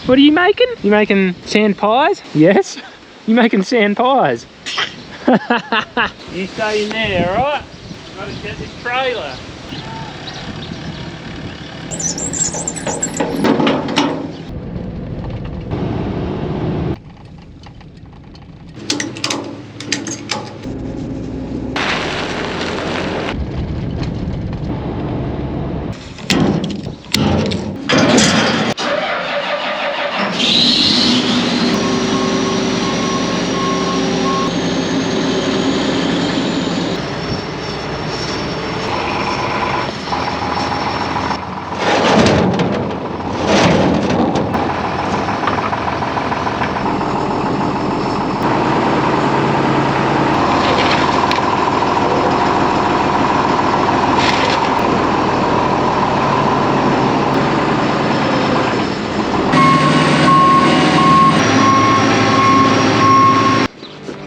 What are you making? You making sand pies? Yes. You making sand pies? You stay in there, alright? Gotta get this trailer.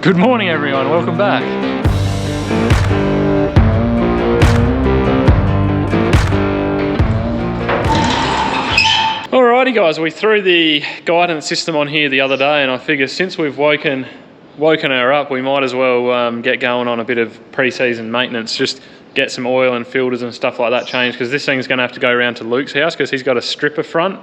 Good morning everyone, welcome back. Alrighty guys, we threw the guidance system on here the other day and I figure since we've woken her up, we might as well get going on a bit of pre-season maintenance, just get some oil and filters and stuff like that changed, because this thing's going to have to go around to Luke's house because he's got a stripper front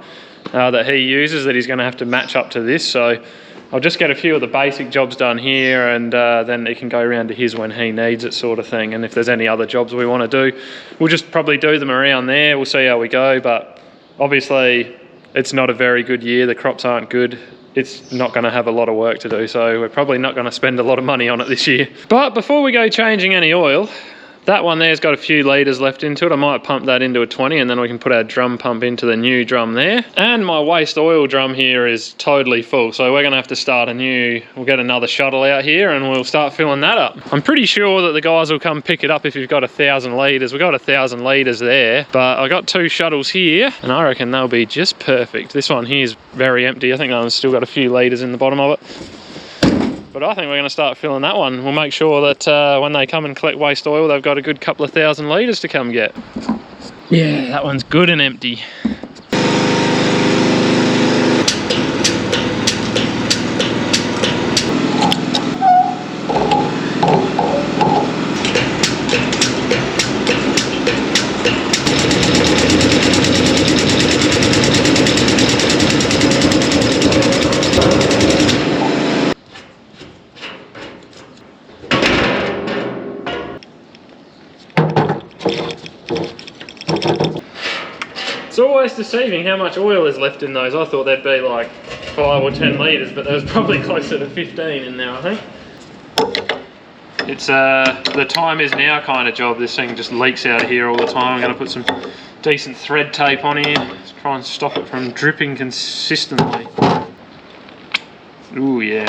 that he uses that he's going to have to match up to this. So I'll just get a few of the basic jobs done here and then he can go around to his when he needs it, sort of thing. And if there's any other jobs we want to do, we'll just probably do them around there. We'll see how we go, but obviously it's not a very good year. The crops aren't good. It's not going to have a lot of work to do, so we're probably not going to spend a lot of money on it this year. But before we go changing any oil, that one there's got a few litres left into it. I might pump that into a 20 and then we can put our drum pump into the new drum there. And my waste oil drum here is totally full, so we're going to have to start we'll get another shuttle out here and we'll start filling that up. I'm pretty sure that the guys will come pick it up if you've got 1,000 litres. We've got 1,000 litres there, but I got 2 shuttles here and I reckon they'll be just perfect. This one here is very empty. I think that one's still got a few litres in the bottom of it. But I think we're going to start filling that one. We'll make sure that when they come and collect waste oil, they've got a good couple of 1,000 litres to come get. Yeah, that one's good and empty. It's always deceiving how much oil is left in those. I thought there'd be like 5 or 10 litres, but there was probably closer to 15 in there, I think. It's the time is now kind of job. This thing just leaks out of here all the time. I'm going to put some decent thread tape on here to try and stop it from dripping consistently. Ooh, yeah.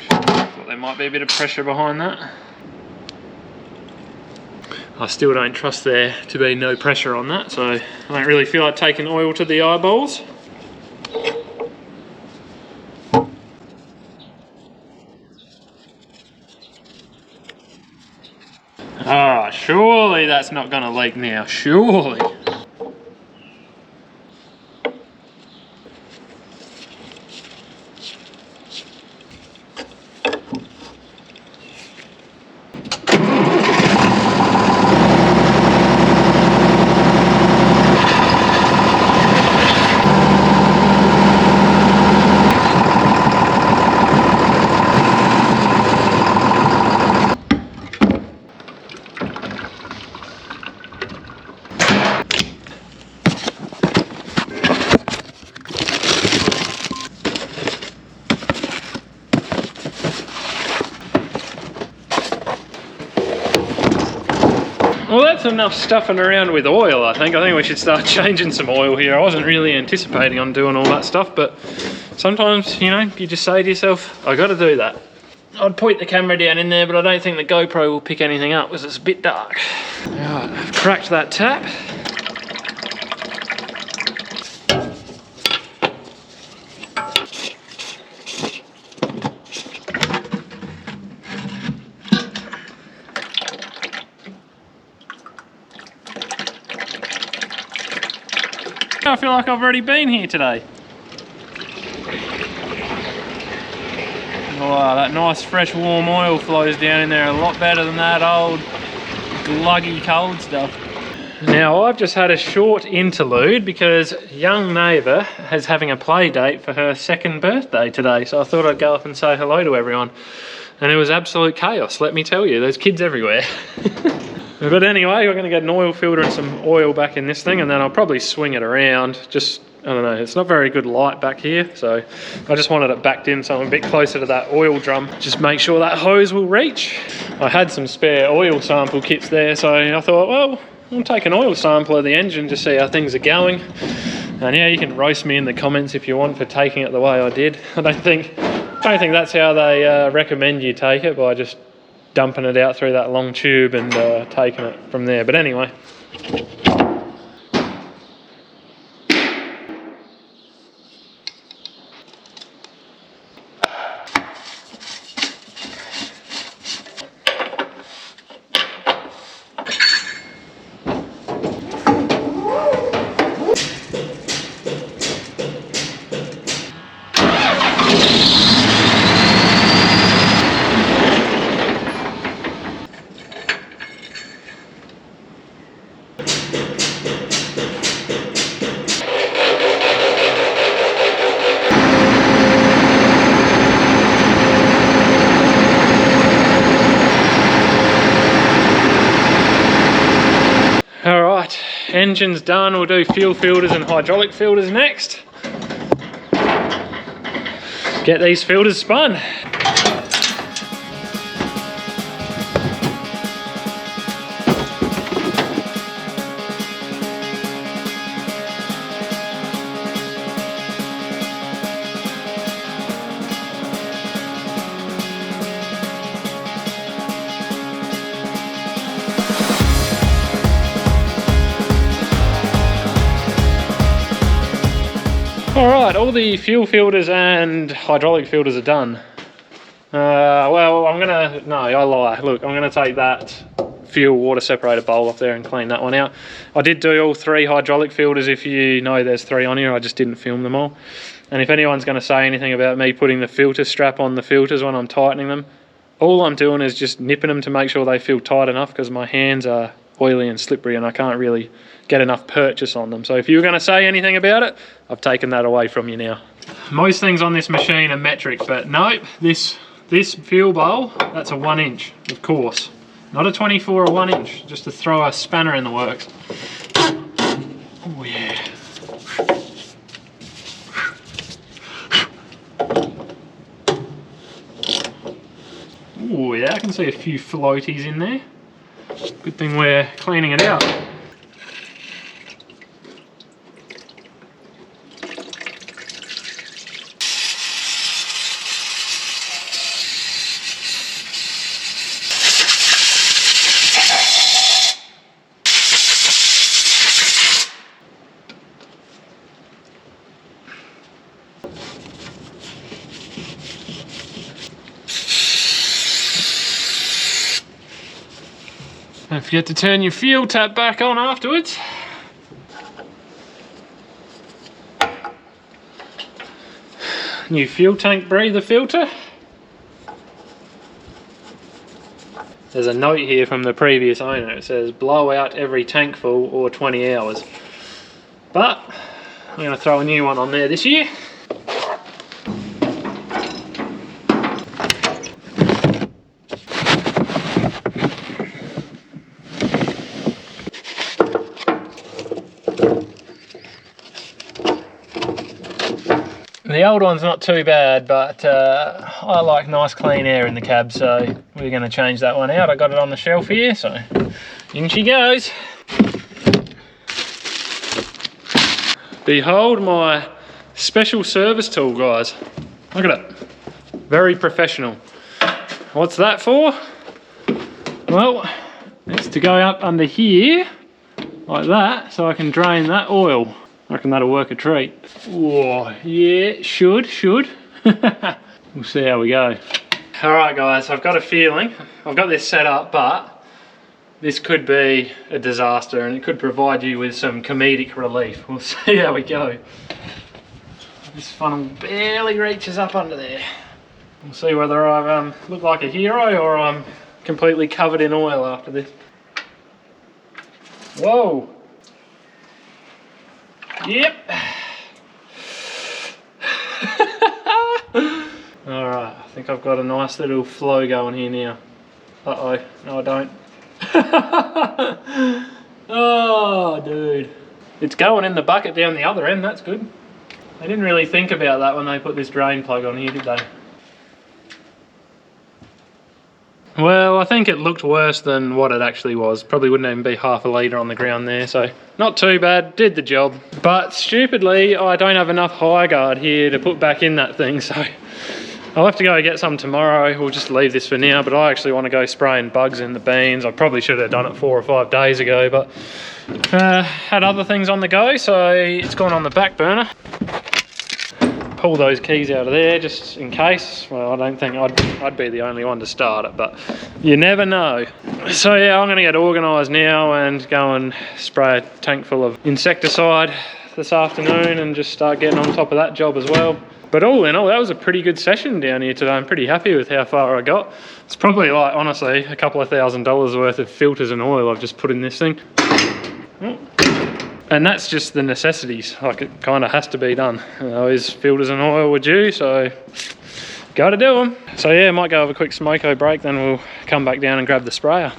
Thought there might be a bit of pressure behind that. I still don't trust there to be no pressure on that, so I don't really feel like taking oil to the eyeballs. Ah, surely that's not going to leak now, surely. Well, that's enough stuffing around with oil, I think. I think we should start changing some oil here. I wasn't really anticipating on doing all that stuff, but sometimes, you know, you just say to yourself, I got to do that. I'd point the camera down in there, but I don't think the GoPro will pick anything up because it's a bit dark. Right, I've cracked that tap. I feel like I've already been here today. Oh, that nice fresh warm oil flows down in there a lot better than that old gluggy cold stuff. Now I've just had a short interlude because young neighbour is having a play date for her 2nd birthday today, so I thought I'd go up and say hello to everyone. And it was absolute chaos, let me tell you. There's kids everywhere. But anyway, we're going to get an oil filter and some oil back in this thing, and then I'll probably swing it around. Just, I don't know, it's not very good light back here, so I just wanted it backed in so I'm a bit closer to that oil drum. Just make sure that hose will reach. I had some spare oil sample kits there, so I thought, well, I'll take an oil sample of the engine to see how things are going. And yeah, you can roast me in the comments if you want for taking it the way I did. I don't think that's how they recommend you take it, by just dumping it out through that long tube and taking it from there. But anyway. Alright, engine's done. We'll do fuel filters and hydraulic filters next. Get these filters spun. Alright, all the fuel filters and hydraulic filters are done. Well, I lie. Look, I'm going to take that fuel water separator bowl off there and clean that one out. I did do all 3 hydraulic filters. If you know there's 3 on here, I just didn't film them all. And if anyone's going to say anything about me putting the filter strap on the filters when I'm tightening them, all I'm doing is just nipping them to make sure they feel tight enough, because my hands are oily and slippery and I can't really get enough purchase on them. So if you were going to say anything about it, I've taken that away from you now. Most things on this machine are metric, but nope, this fuel bowl, that's a 1 inch, of course. Not a 24 or 1 inch, just to throw a spanner in the works. Oh yeah. Oh yeah, I can see a few floaties in there. Good thing we're cleaning it out. Don't forget to turn your fuel tap back on afterwards. New fuel tank breather filter. There's a note here from the previous owner. It says blow out every tank full or 20 hours. But I'm going to throw a new one on there this year. The old one's not too bad, but I like nice clean air in the cab, so we're going to change that one out. I got it on the shelf here, so in she goes. Behold my special service tool, guys. Look at it. Very professional. What's that for? Well, it's to go up under here, like that, so I can drain that oil. I reckon that'll work a treat. Whoa, yeah, should. We'll see how we go. All right, guys, I've got a feeling. I've got this set up, but this could be a disaster and it could provide you with some comedic relief. We'll see how we go. This funnel barely reaches up under there. We'll see whether I look like a hero or I'm completely covered in oil after this. Whoa! Yep! Alright, I think I've got a nice little flow going here now. Uh-oh, no I don't. Oh, dude. It's going in the bucket down the other end, that's good. They didn't really think about that when they put this drain plug on here, did they? Well, I think it looked worse than what it actually was. Probably wouldn't even be half a litre on the ground there, so not too bad, did the job. But stupidly, I don't have enough high guard here to put back in that thing, so I'll have to go get some tomorrow. We'll just leave this for now, but I actually want to go spraying bugs in the beans. I probably should have done it 4 or 5 days ago, but had other things on the go, so it's gone on the back burner. Pull those keys out of there just in case. Well, I don't think I'd be the only one to start it, but you never know. So yeah, I'm going to get organised now and go and spray a tank full of insecticide this afternoon and just start getting on top of that job as well. But all in all, that was a pretty good session down here today. I'm pretty happy with how far I got. It's probably like, honestly, a couple of $1,000s worth of filters and oil I've just put in this thing. And that's just the necessities, like it kind of has to be done. Those filters and oil were due, so got to do them. So yeah, might go have a quick smoko break, then we'll come back down and grab the sprayer.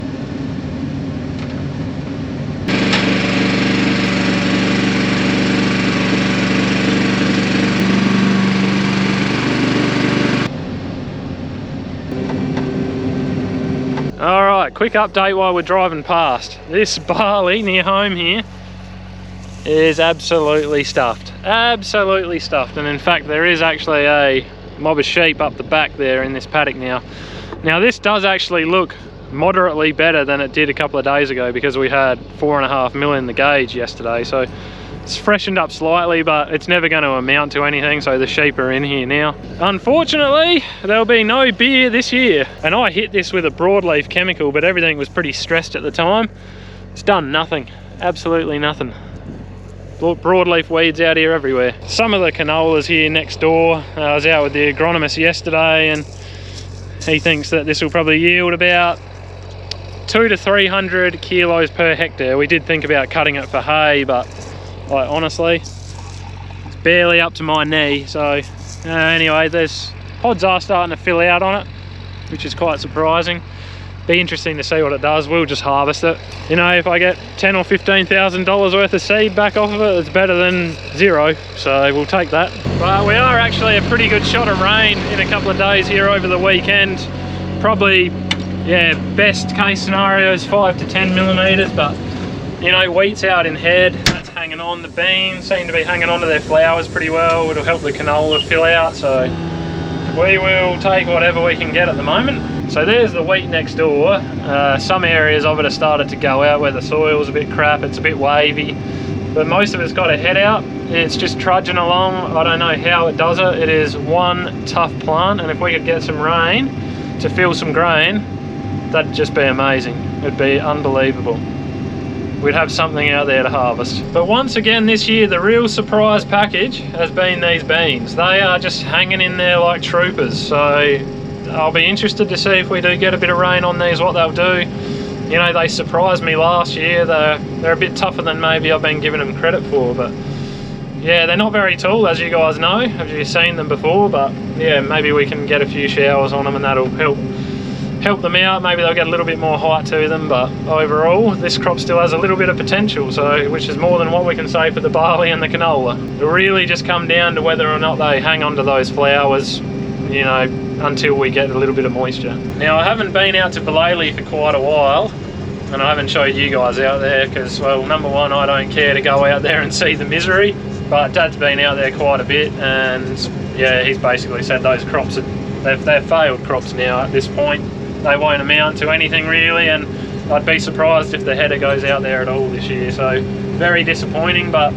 Alright, quick update while we're driving past. This barley near home here is absolutely stuffed. Absolutely stuffed. And in fact, there is actually a mob of sheep up the back there in this paddock now. Now this does actually look moderately better than it did a couple of days ago because we had 4.5 mil in the gauge yesterday. So it's freshened up slightly, but it's never going to amount to anything, so the sheep are in here now. Unfortunately, there'll be no beer this year. And I hit this with a broadleaf chemical, but everything was pretty stressed at the time. It's done nothing. Absolutely nothing. Broadleaf weeds out here everywhere. Some of the canolas here next door, I was out with the agronomist yesterday and he thinks that this will probably yield about 200 to 300 kilos per hectare. We did think about cutting it for hay, but like honestly, it's barely up to my knee. So anyway, there's pods are starting to fill out on it, which is quite surprising. Be interesting to see what it does. We'll just harvest it. You know, if I get $10,000 or $15,000 worth of seed back off of it, it's better than zero. So we'll take that. But we are actually a pretty good shot of rain in a couple of days here over the weekend. Probably, yeah, best case scenario is 5 to 10 millimeters. But you know, wheat's out in head. That's hanging on. The beans seem to be hanging on to their flowers pretty well. It'll help the canola fill out. So we will take whatever we can get at the moment. So there's the wheat next door. Some areas of it have started to go out where the soil's a bit crap, it's a bit wavy, but most of it's got a head out. It's just trudging along. I don't know how it does it. It is one tough plant, and if we could get some rain to fill some grain, that'd just be amazing. It'd be unbelievable. We'd have something out there to harvest. But once again this year, the real surprise package has been these beans. They are just hanging in there like troopers. So I'll be interested to see if we do get a bit of rain on these, what they'll do. You know, they surprised me last year. They're a bit tougher than maybe I've been giving them credit for, but yeah, they're not very tall, as you guys know. Have you seen them before? But yeah, maybe we can get a few showers on them and that'll help them out. Maybe they'll get a little bit more height to them, but overall this crop still has a little bit of potential, so which is more than what we can say for the barley and the canola. It'll really just come down to whether or not they hang on to those flowers, you know, until we get a little bit of moisture. Now I haven't been out to Balele for quite a while, and I haven't showed you guys out there because, well, number one, I don't care to go out there and see the misery, but Dad's been out there quite a bit, and yeah, he's basically said those crops they've failed crops now at this point. They won't amount to anything really, and I'd be surprised if the header goes out there at all this year. So very disappointing, but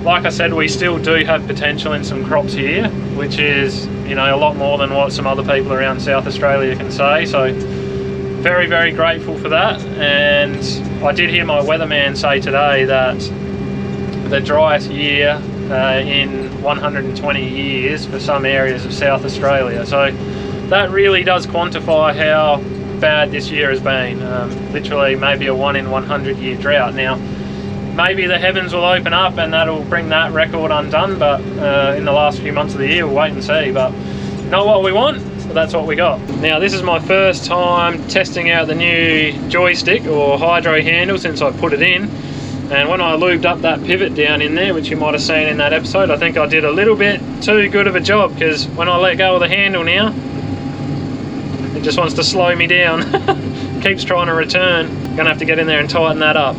like I said, we still do have potential in some crops here, which is, you know, a lot more than what some other people around South Australia can say. So very, very grateful for that. And I did hear my weatherman say today that the driest year in 120 years for some areas of South Australia. So that really does quantify how bad this year has been. Literally maybe a 1 in 100 year drought. Now maybe the heavens will open up and that'll bring that record undone, but in the last few months of the year we'll wait and see. But not what we want, so that's what we got. Now this is my first time testing out the new joystick or hydro handle since I put it in, and when I lubed up that pivot down in there, which you might have seen in that episode, I think I did a little bit too good of a job, because when I let go of the handle now, it just wants to slow me down. Keeps trying to return. Gonna have to get in there and tighten that up.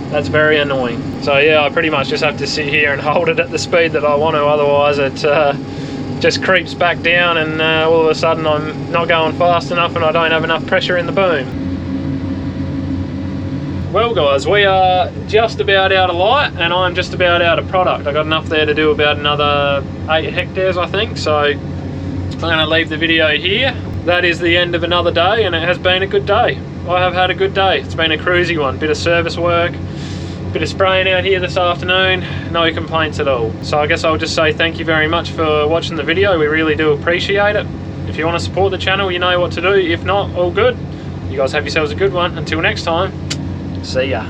That's very annoying. So yeah, I pretty much just have to sit here and hold it at the speed that I want to, otherwise it just creeps back down, and all of a sudden I'm not going fast enough and I don't have enough pressure in the boom. Well guys, we are just about out of light and I'm just about out of product. I got enough there to do about another 8 hectares I think, so I'm going to leave the video here. That is the end of another day, and it has been a good day. I have had a good day. It's been a cruisy one. Bit of service work, bit of spraying out here this afternoon, no complaints at all. So I guess I'll just say thank you very much for watching the video. We really do appreciate it. If you want to support the channel, you know what to do. If not, all good. You guys have yourselves a good one. Until next time, see ya.